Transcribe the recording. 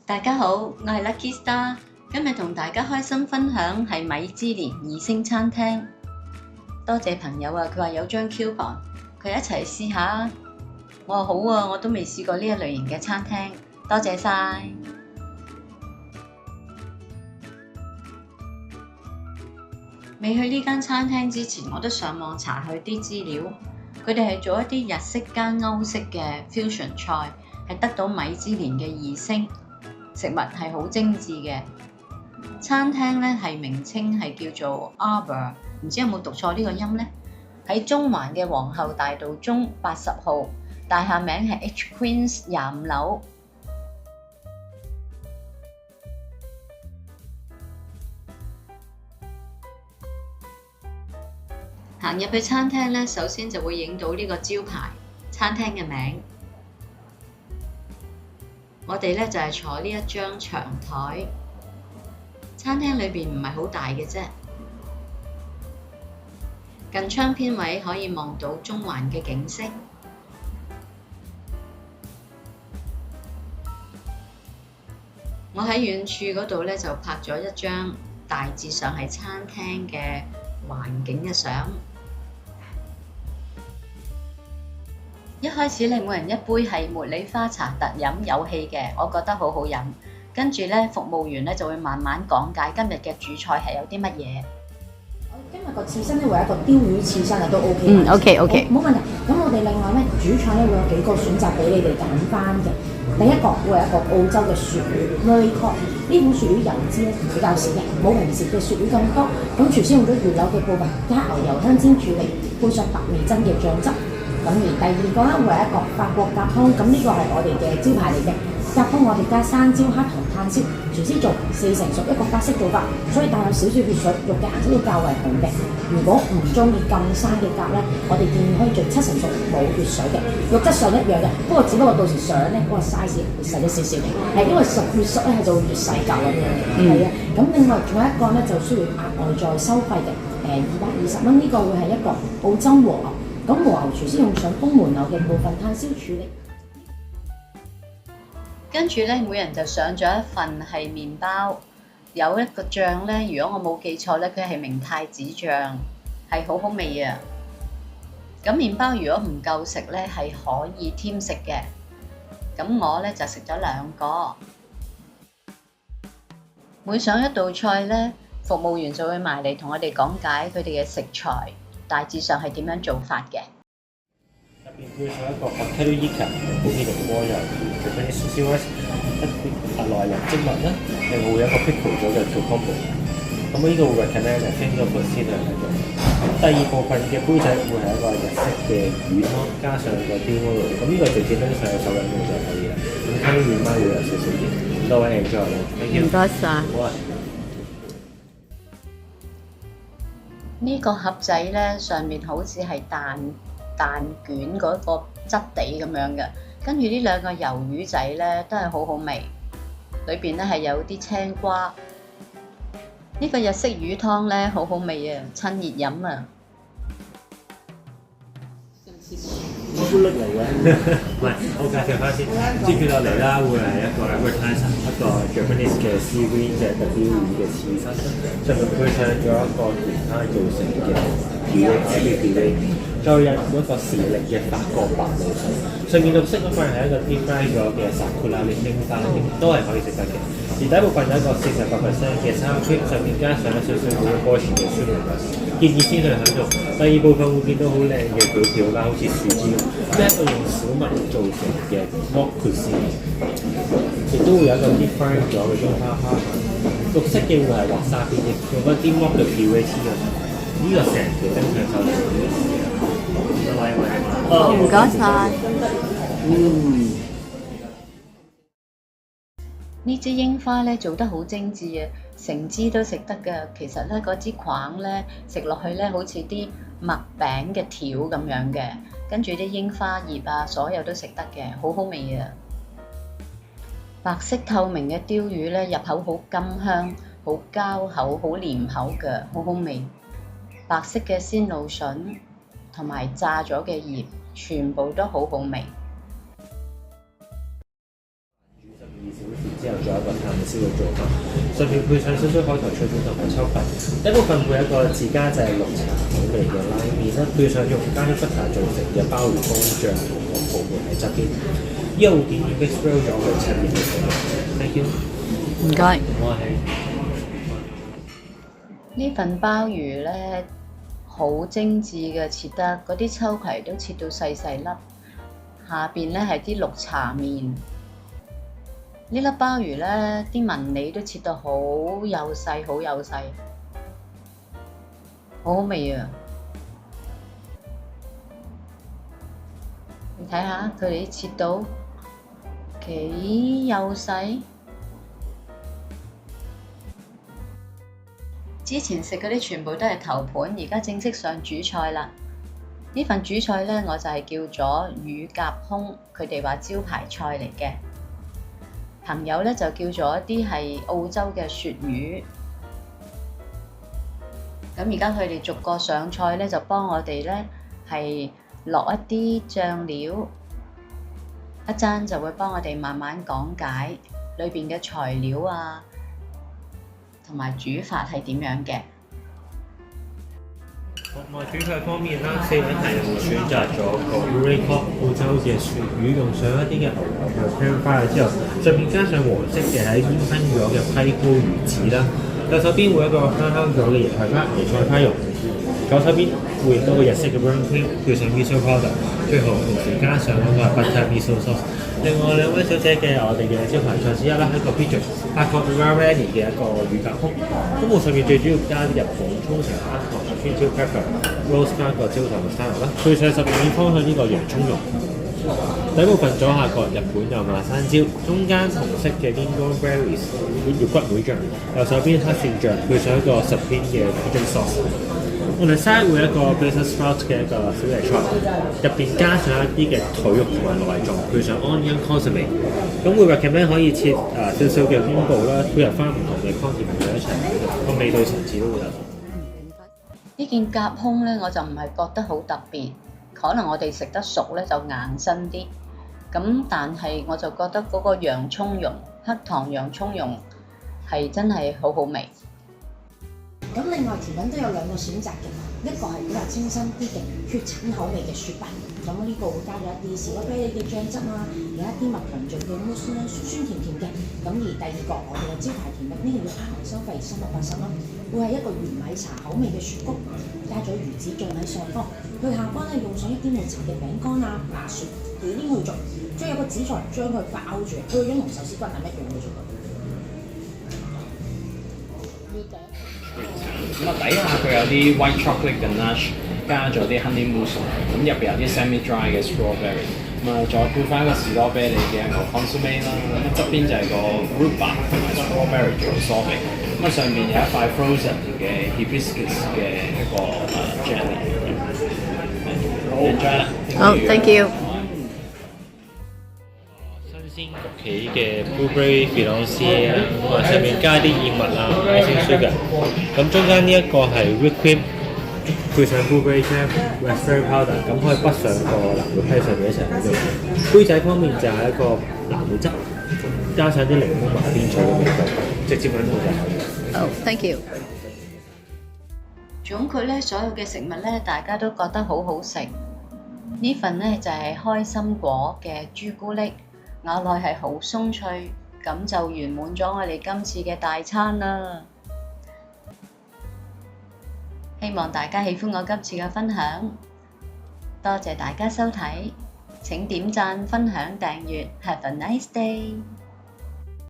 大家好，我係 Lucky Star，今日同大家開心分享係米芝蓮2星餐廳。多謝朋友啊，佢話有張 coupon，佢一齊試下。我話好啊，我都未試過呢一類型嘅餐廳，多謝晒。未去呢間餐廳之前，我都上網查佢啲資料，佢哋係做一啲日式加歐式嘅 fusion 菜，係得到米芝蓮嘅2星。食物係好精緻嘅，餐廳咧係名稱係叫做 Arbor， 唔知有冇讀錯呢個音呢？喺中環嘅皇后大道中80號，大廈名係 H Queens 25樓。行入去餐廳咧，首先就會影到呢個招牌餐廳嘅名。我哋咧就係坐呢一張長台，餐廳裏邊唔係好大嘅啫。近窗邊位可以望到中環嘅景色。我喺遠處嗰度咧就拍咗一張大致上係餐廳嘅環境嘅相。一開始咧，每人一杯係茉莉花茶特飲有氣嘅，我覺得好好飲。跟住咧，服務員咧就會慢慢講解今日嘅主菜係有啲乜嘢。我今日個刺身咧會有一個鯛魚刺身啊，都 OK。OK。冇問題。咁我哋另外咧主菜咧會有幾個選擇俾你哋揀翻嘅。第一個會係一個澳洲嘅鱈魚 Murray Cod， 呢款鱈魚油脂咧比較少嘅，冇平時嘅鱈魚咁多。咁廚師用咗原有嘅部分加牛油香煎處理，配上白味噌嘅醬汁。咁而第二個咧會係一個法國甲湯，咁呢個係我哋嘅招牌嚟嘅。甲湯我哋加生椒、黑糖炭燒，廚師做4成熟，一個法式做法，所以帶有少少血水，肉嘅顏色會較為紅嘅。如果唔中意咁生嘅甲咧，我哋建議可以做7成熟，冇血水嘅，肉質上一樣嘅。不過只不過到時上咧嗰個 size 會細咗少少嘅，係因為越熟咧係就會越細嚿咁樣嘅。係啊，咁另外仲有一個咧就需要額外再收費嘅，220蚊，呢個會係一個澳洲和牛。咁和牛廚師用上風門牛嘅部分炭燒處理，跟住咧，每人就上咗一份係麵包，有一個醬咧，如果我冇記錯咧，佢係明太子醬，係好好味啊！咁麵包如果唔夠食咧，係可以添食嘅。咁我咧就食咗2個。每上一道菜咧，服務員就會埋嚟同我哋講解佢哋嘅食材。大致上係點樣做法嘅？入邊配上一個 potato ika 好似龍鍋油，就俾啲燒一啲內人精物啦，另外會有一個 pickle 咗嘅 cucumber。咁呢個會 recommend 嘅 finger food 先喺度。第二部分嘅杯仔會係一個日式嘅魚湯，加上個雕鵝肉。咁呢個直接拎上去手飲用就可以啦。咁睇麵包會有少少鹽。多位 enjoy 啦，唔該晒。好啊。呢個盒仔咧，上面好似係蛋卷嗰個質地咁樣嘅，跟住呢2個魷魚仔咧都係好好味，裏邊咧係有啲青瓜。呢個日式魚湯咧好好味啊，趁熱飲啊！朱古力嚟嘅，唔係，我介紹翻先。接住落嚟啦，會係一個 appetizer，一個 Japanese 嘅 seaweed 即係個鯛魚嘅刺身，上面配上咗一個其他做成嘅puree，再有一個時令嘅法國白鷺鷥，上面綠色嗰塊係一個 deep fry 咗嘅sakura櫻花，都係可以食得嘅。而第一部分有一個48%嘅生 cream，上面加上一少少好嘅波士嘅酸味，建議先去享用。第二部分會見到好靚嘅條啦，好似樹枝咁，呢一個用小麥做成嘅 mock cuisine， 亦都會有一個 deep fry 咗嘅櫻花蝦，綠色嘅會係滑沙邊嘅，用一啲 mock 嘅 puree 黐咗上去，呢個成條拎上手嚟嘅。唔該晒。呢支櫻花咧做得好精緻啊，成支都食得㗎。其實咧嗰支框咧食落去咧好似啲麥餅嘅條咁樣嘅，跟住啲櫻花葉啊，所有都食得嘅，好好味啊！白色透明嘅鯛魚咧入口好甘香，好膠口，好黏口嘅，好好味。白色嘅鮮蘆筍同埋炸咗嘅葉，全部都好好味。之後仲有一燒嘅做法，上面配上少少海苔脆片同埋秋葵。一部分會有一個自家製綠茶口味嘅拉麵啦，配上用加咗 butter 做成嘅鮑魚乾醬同個泡沫喺側邊。呢個會建議 mix roll 咗佢7年嘅水。Thank you。唔該。我係呢份鮑魚咧好精緻嘅，切得嗰啲秋葵都切到細細粒，下邊咧係啲綠茶麵。呢粒鮑魚咧啲紋理都切到好幼細，好幼細，好好味啊！你睇下佢哋切到幾幼細。之前食嗰啲全部都係頭盤，而家正式上主菜啦。呢份主菜呢，我就係叫咗乳鴿胸，佢哋話招牌菜嚟嘅。朋友呢，就叫咗一啲係澳洲嘅鱈魚。咁而家佢哋逐個上菜呢，就幫我哋呢係落一啲醬料，一陣就會幫我哋慢慢講解裏邊嘅材料啊，同埋煮法係點樣嘅？主菜方面啦，4位題目選擇咗個 Grey Cod 澳洲嘅鱈魚，用上一啲嘅牛油去 pan 翻之後，上面加上黃色嘅喺煙燻咗嘅批菇魚子啦。右手邊會有一個香香咗嘅椰菜花、椰菜花蓉，左手邊會有多個日式嘅 brown cream，配上 miso powder， 最後同時加上嗰個 butter miso sauce。另外兩位小姐嘅我哋嘅招牌菜之一啦，係個 Pigeon 法國 Rarani 嘅一個乳鴿胸，胸部上面最主要加啲日本沖繩黑糖、酸椒 pepper、rose 加個焦糖 style 啦，配上12面方向呢個洋葱蓉。底部分左下角日本有馬山椒，中間紅色嘅 Lindor berries 肉骨梅醬，右手邊黑蒜醬，配上一個10片嘅 Pigeon sauce。我哋 side 會有一個 Brussels sprout 嘅一個小椰菜，入邊加上一啲嘅腿肉同埋內臟，配上 onion consomme。咁會 recommend 可以切少少嘅邊部啦，配合翻唔同嘅 condiment一齊，個味道層次都會有。呢件鴿胸咧，我就唔係覺得好特別，可能我哋食得熟咧就硬身啲。咁但係我就覺得嗰個洋葱蓉、黑糖洋葱蓉係真係好好味。咁另外甜品都有兩個選擇嘅，一個係比較清新啲嘅血橙口味嘅雪白，咁呢個會加咗一啲士多啤梨嘅醬汁啊，有一啲蜜糖做嘅 mousse 啦，酸酸甜甜嘅。咁而第二個我哋嘅招牌甜品呢個要啱埋收費380蚊，會係一個原米茶口味嘅雪糕，加咗魚子醬喺上方，佢下方咧用上一啲抹茶嘅餅乾啊、麻薯、忌廉去做，將有個紫菜將佢包住，佢個樣同壽司骨係一樣嘅做法。咁啊，底下佢有啲 white chocolate ganache， 加咗啲 honey mousse， 咁入邊有啲 semi dry 嘅 strawberry， 咁啊再配翻個士多啤梨嘅一個 consomme 啦，咁啊側邊就係個 rhubarb 同埋 strawberry 做 sorbet， 咁啊上面有一塊 frozen 嘅 hibiscus 嘅一個jelly。enjoy 啦。好 ，thank you。新鮮焗起嘅 blueberry fiancée 啊，咁啊上面加啲燕麥啊、icing sugar， 咁中間呢一個係 whipped cream， 配上 blueberry jam、raspberry powder， 咁可以畢上個藍莓批上面一齊喺度。杯仔方面就係一個藍莓汁，加上啲檸檬同埋邊菜嘅味道，直接揾到就可以。好 ，thank you。總括咧，所有嘅食物咧，大家都覺得好好食。呢份咧就係開心果嘅朱古力。咬落係好鬆脆，咁就圓滿咗我哋今次嘅大餐啦。希望大家喜歡我今次嘅分享，多謝大家收睇，請點讚、分享、訂閱。Have a nice day！